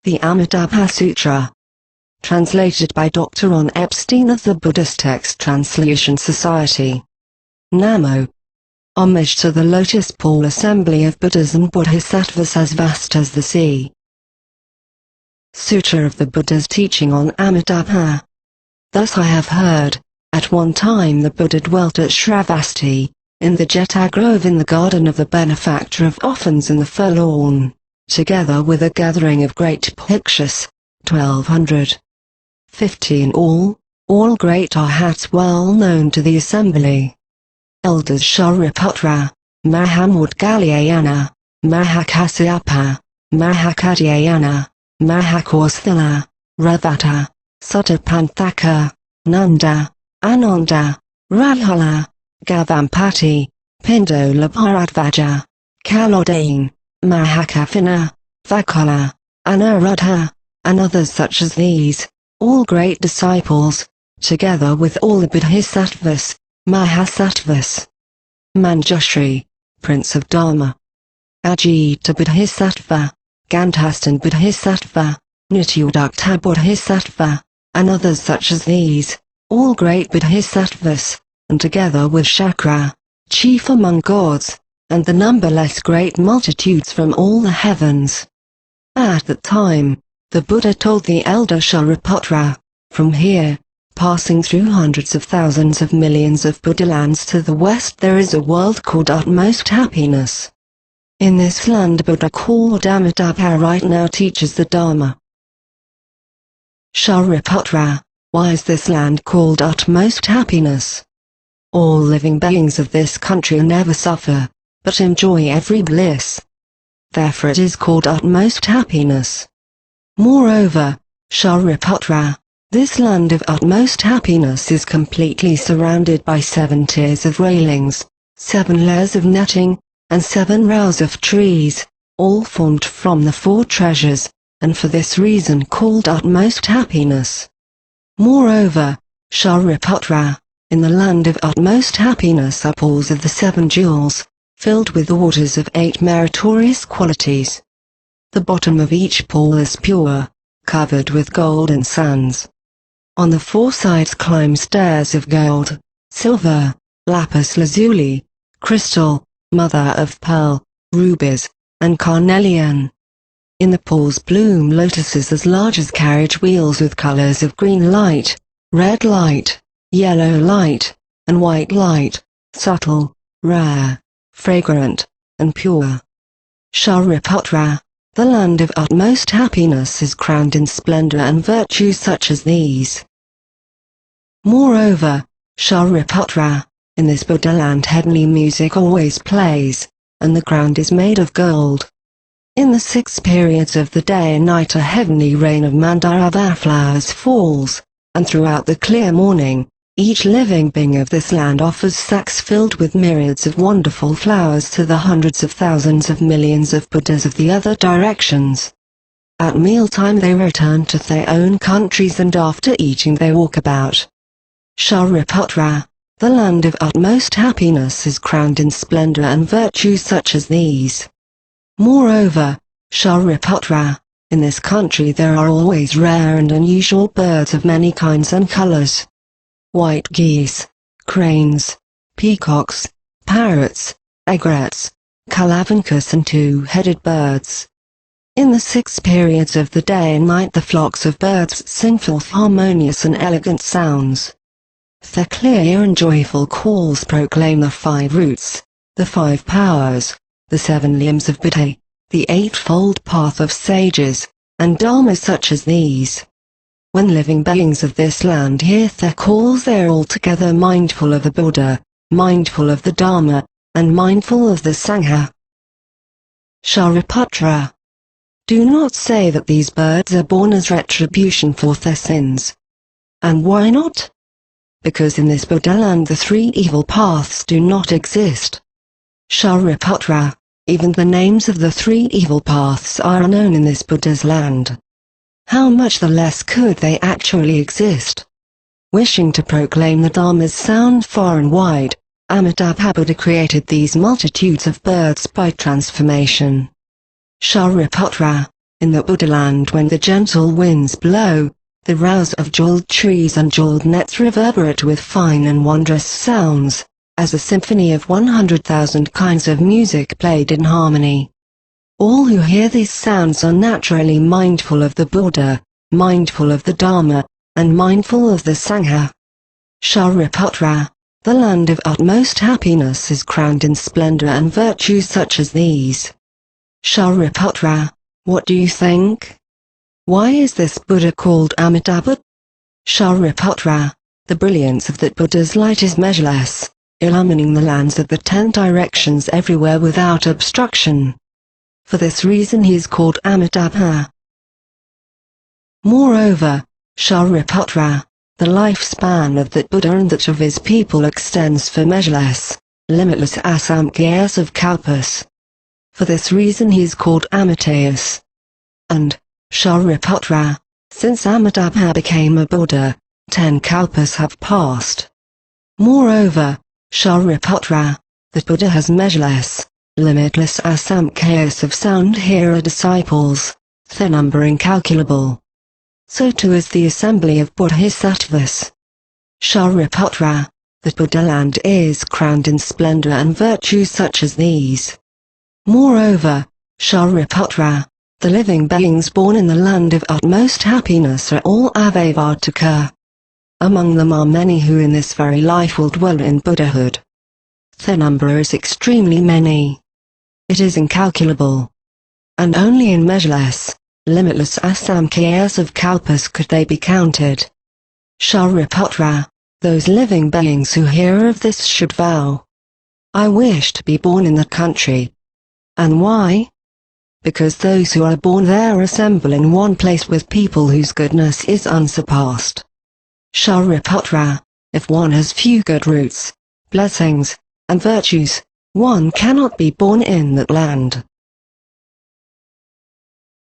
The Amitabha Sutra. Translated by Dr. Ron Epstein of the Buddhist Text Translation Society. Namo. Homage to the Lotus Pool Assembly of Buddhas and Bodhisattvas as vast as the sea. Sutra of the Buddha's teaching on Amitabha. Thus I have heard, at one time the Buddha dwelt at Shravasti, in the Jeta Grove in the garden of the benefactor of orphans in the forlorn, together with a gathering of great bhikshus, 1250 in all great arhats well known to the assembly. Elders Shariputra, Mahamudgalyayana, Mahakasyapa, Mahakadyayana, Mahakausalya, Ravata, Sutapanthaka, Nanda, Ananda, Rahula, Gavampati, Pindolabharadvaja, Kalodane, Mahakafina, Vakala, Anuruddha, and others such as these, all great disciples, together with all the Bodhisattvas, Mahasattvas. Manjushri, Prince of Dharma. Ajita Bodhisattva, Gandhastan Bodhisattva, Nityudakta Bodhisattva, and others such as these, all great Bodhisattvas, and together with Shakra, chief among gods, and the numberless great multitudes from all the heavens. At that time, the Buddha told the elder Shariputra, from here, passing through hundreds of thousands of millions of Buddhalands to the west there is a world called utmost happiness. In this land Buddha called Amitabha right now teaches the Dharma. Shariputra, why is this land called utmost happiness? All living beings of this country never suffer, but enjoy every bliss. Therefore it is called utmost happiness. Moreover, Shariputra, this land of utmost happiness is completely surrounded by 7 tiers of railings, 7 layers of netting, and 7 rows of trees, all formed from the 4 treasures, and for this reason called utmost happiness. Moreover, Shariputra, in the land of utmost happiness are pools of the 7 jewels, filled with waters of 8 meritorious qualities. The bottom of each pool is pure, covered with golden sands. On the 4 sides climb stairs of gold, silver, lapis lazuli, crystal, mother of pearl, rubies, and carnelian. In the pools bloom lotuses as large as carriage wheels with colors of green light, red light, yellow light, and white light, subtle, rare, fragrant, and pure. Shariputra, the land of utmost happiness is crowned in splendor and virtues such as these. Moreover, Shariputra, in this Buddha land heavenly music always plays, and the ground is made of gold. In the 6 periods of the day and night a heavenly rain of mandarava flowers falls, and throughout the clear morning, each living being of this land offers sacks filled with myriads of wonderful flowers to the hundreds of thousands of millions of Buddhas of the other directions. At mealtime they return to their own countries and after eating they walk about. Shariputra, the land of utmost happiness is crowned in splendor and virtues such as these. Moreover, Shariputra, in this country there are always rare and unusual birds of many kinds and colors. White geese, cranes, peacocks, parrots, egrets, calavencus and 2-headed birds. In the 6 periods of the day and night the flocks of birds sing forth harmonious and elegant sounds. Their clear and joyful calls proclaim the 5 roots, the 5 powers, the 7 limbs of Buddha, the 8-fold path of sages, and dharmas such as these. When living beings of this land hear their calls they are altogether mindful of the Buddha, mindful of the Dharma, and mindful of the Sangha. Shariputra, do not say that these birds are born as retribution for their sins. And why not? Because in this Buddha land the 3 evil paths do not exist. Shariputra, even the names of the 3 evil paths are unknown in this Buddha's land. How much the less could they actually exist? Wishing to proclaim the Dharma's sound far and wide, Amitabha Buddha created these multitudes of birds by transformation. Shariputra, in the Buddha land when the gentle winds blow, the rouse of jeweled trees and jeweled nets reverberate with fine and wondrous sounds, as a symphony of 100,000 kinds of music played in harmony. All who hear these sounds are naturally mindful of the Buddha, mindful of the Dharma, and mindful of the Sangha. Shariputra, the land of utmost happiness is crowned in splendor and virtues such as these. Shariputra, what do you think? Why is this Buddha called Amitabha? Shariputra, the brilliance of that Buddha's light is measureless, illumining the lands of the 10 directions everywhere without obstruction. For this reason he is called Amitabha. Moreover, Shariputra, the lifespan of that Buddha and that of his people extends for measureless, limitless asamkhya's of kalpas. For this reason he is called Amitayus. And, Shariputra, since Amitabha became a Buddha, 10 kalpas have passed. Moreover, Shariputra, the Buddha has measureless, limitless asamkhya's of sound hearer disciples, their number incalculable. So too is the assembly of Bodhisattvas. Shariputra, the Buddha land is crowned in splendor and virtues such as these. Moreover, Shariputra, the living beings born in the land of utmost happiness are all Avavartaka. Among them are many who in this very life will dwell in Buddhahood. Their number is extremely many. It is incalculable. And only in measureless, limitless asamkhya's of kalpas could they be counted. Shariputra, those living beings who hear of this should vow, I wish to be born in that country. And why? Because those who are born there assemble in one place with people whose goodness is unsurpassed. Shariputra, if one has few good roots, blessings, and virtues, one cannot be born in that land.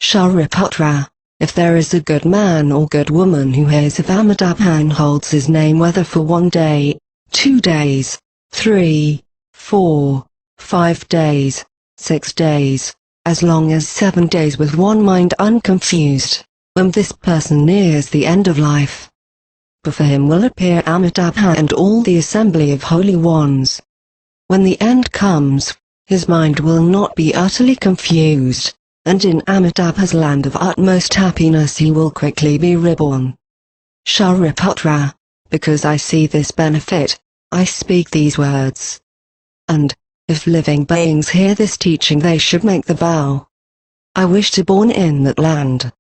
Shariputra, if there is a good man or good woman who hears of Amitabha and holds his name whether for 1 day, 2 days, 3, 4, 5 days, 6 days, as long as 7 days with one mind unconfused, when this person nears the end of life, before him will appear Amitabha and all the assembly of holy ones. When the end comes, his mind will not be utterly confused, and in Amitabha's land of utmost happiness he will quickly be reborn. Shariputra, because I see this benefit, I speak these words. And, if living beings hear this teaching they should make the vow. I wish to born in that land.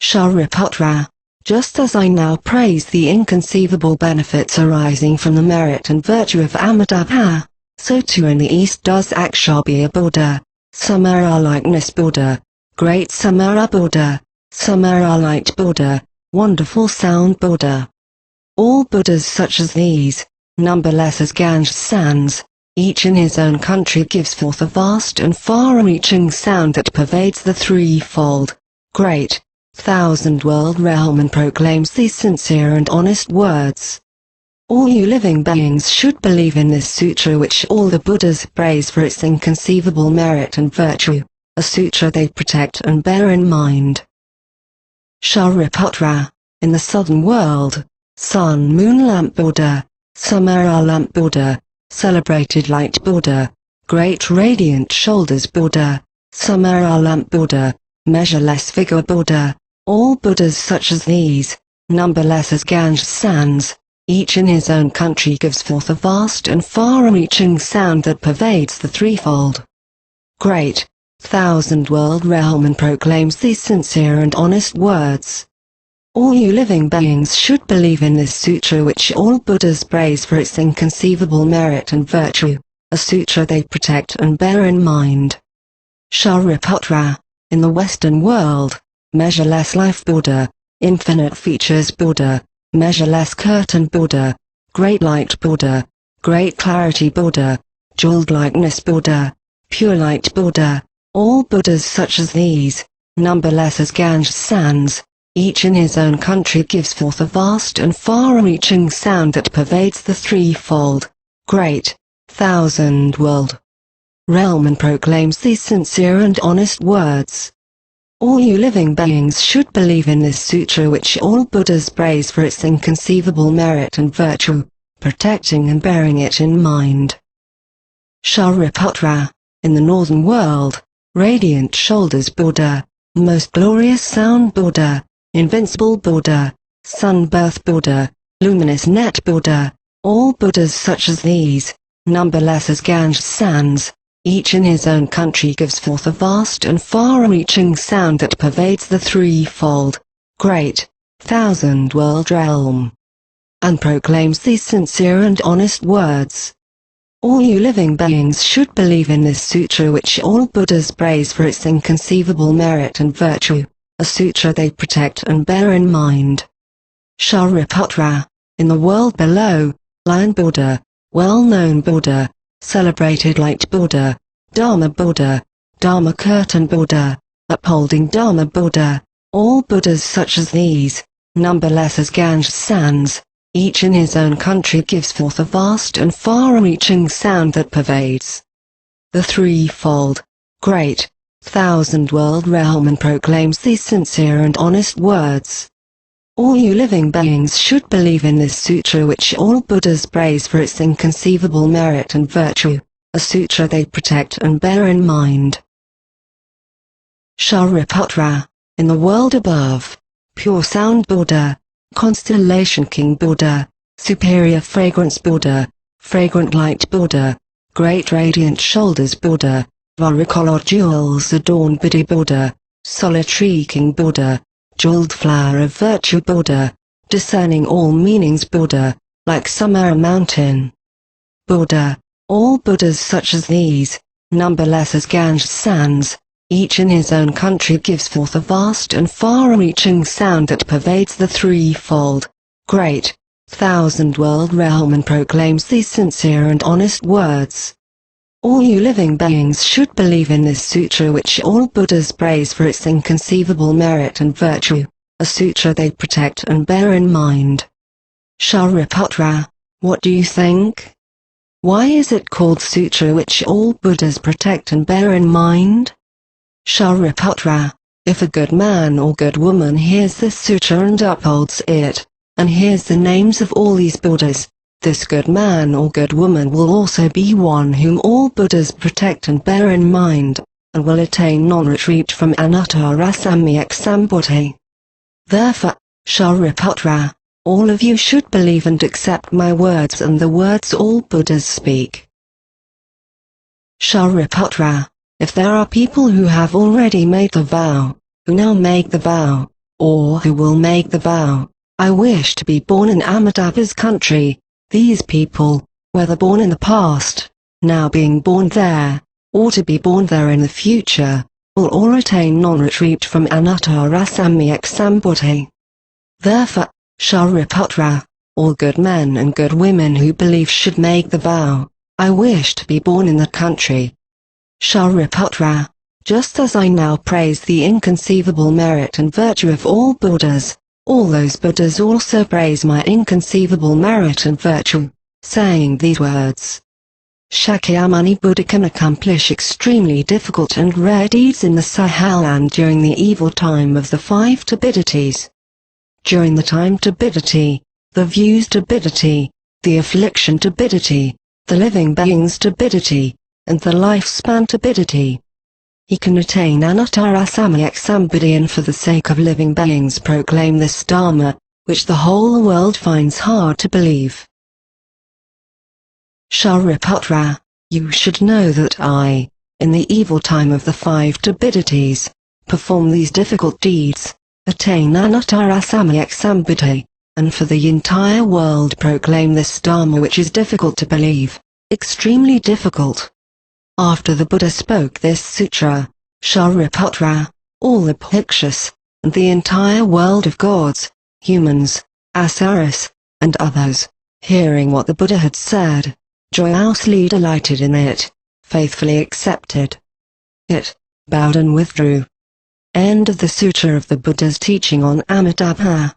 Shariputra, just as I now praise the inconceivable benefits arising from the merit and virtue of Amitabha, so too in the East does Akshobhya Buddha, Samara likeness Buddha, great Samara Buddha, Samara light Buddha, wonderful sound Buddha. All Buddhas such as these, numberless as Ganges sands, each in his own country gives forth a vast and far-reaching sound that pervades the threefold, great, 1,000-world realm and proclaims these sincere and honest words. All you living beings should believe in this sutra which all the Buddhas praise for its inconceivable merit and virtue, a sutra they protect and bear in mind. Shariputra, in the southern world, Sun Moon Lamp Buddha, Samara Lamp Buddha, Celebrated Light Buddha, Great Radiant Shoulders Buddha, Samara Lamp Buddha, Measureless Figure Buddha, all Buddhas such as these, numberless as Ganges sands, each in his own country gives forth a vast and far-reaching sound that pervades the threefold, great, 1,000-world realm and proclaims these sincere and honest words. All you living beings should believe in this sutra which all Buddhas praise for its inconceivable merit and virtue, a sutra they protect and bear in mind. Shariputra, in the Western world, Measureless Life Buddha, Infinite Features Buddha, Measureless Curtain Buddha, Great Light Buddha, Great Clarity Buddha, Jeweled Likeness Buddha, Pure Light Buddha, all Buddhas such as these, numberless as Ganges sands, each in his own country gives forth a vast and far-reaching sound that pervades the threefold, great, 1,000-world realm and proclaims these sincere and honest words. All you living beings should believe in this sutra, which all Buddhas praise for its inconceivable merit and virtue, protecting and bearing it in mind. Shariputra, in the northern world, radiant shoulders Buddha, most glorious sound Buddha, invincible Buddha, sun-birth Buddha, luminous net Buddha, all Buddhas such as these, numberless as Ganges sands, each in his own country gives forth a vast and far-reaching sound that pervades the threefold, great, thousand-world realm, and proclaims these sincere and honest words. All you living beings should believe in this sutra, which all Buddhas praise for its inconceivable merit and virtue, a sutra they protect and bear in mind. Shariputra, in the world below, Lion Buddha, well-known Buddha, celebrated light Buddha, Dharma Buddha, Dharma curtain Buddha, upholding Dharma Buddha, all Buddhas such as these, numberless as Ganges sands, each in his own country gives forth a vast and far-reaching sound that pervades the threefold, great, thousand-world realm and proclaims these sincere and honest words. All you living beings should believe in this sutra, which all Buddhas praise for its inconceivable merit and virtue, a sutra they protect and bear in mind. Shariputra, in the world above, pure sound Buddha, constellation king Buddha, superior fragrance Buddha, fragrant light Buddha, great radiant shoulders Buddha, varicolored jewels adorned Bodhi Buddha, solitary king Buddha, jeweled flower of virtue Buddha, discerning all meanings Buddha, like Sumera mountain Buddha, all Buddhas such as these, numberless as Ganges sands, each in his own country gives forth a vast and far-reaching sound that pervades the threefold, great, thousand-world realm and proclaims these sincere and honest words. All you living beings should believe in this sutra, which all Buddhas praise for its inconceivable merit and virtue, a sutra they protect and bear in mind. Shariputra, what do you think? Why is it called sutra which all Buddhas protect and bear in mind? Shariputra, if a good man or good woman hears this sutra and upholds it, and hears the names of all these Buddhas, this good man or good woman will also be one whom all Buddhas protect and bear in mind, and will attain non-retreat from anattara samyak sambuddhi. Therefore, Shariputra, all of you should believe and accept my words and the words all Buddhas speak. Shariputra, if there are people who have already made the vow, who now make the vow, or who will make the vow, I wish to be born in Amitabha's country, these people, whether born in the past, now being born there, or to be born there in the future, will all attain non-retreat from anattara samyak sambuddhi. Therefore, Shariputra, all good men and good women who believe should make the vow, I wish to be born in that country. Shariputra, just as I now praise the inconceivable merit and virtue of all Buddhas, all those Buddhas also praise my inconceivable merit and virtue, saying these words. Shakyamuni Buddha can accomplish extremely difficult and rare deeds in the Sahaland during the evil time of the 5 turbidities. During the time turbidity, the views turbidity, the affliction turbidity, the living beings turbidity, and the lifespan turbidity. He can attain anattara samyak sambuddhi and for the sake of living beings proclaim this dharma, which the whole world finds hard to believe. Shariputra, you should know that I, in the evil time of the 5 turbidities, perform these difficult deeds, attain anattara samyak sambuddhi, and for the entire world proclaim this dharma which is difficult to believe, extremely difficult. After the Buddha spoke this sutra, Shariputra, all the bhikshus, and the entire world of gods, humans, asuras, and others, hearing what the Buddha had said, joyously delighted in it, faithfully accepted it, bowed and withdrew. End of the Sutra of the Buddha's teaching on Amitabha.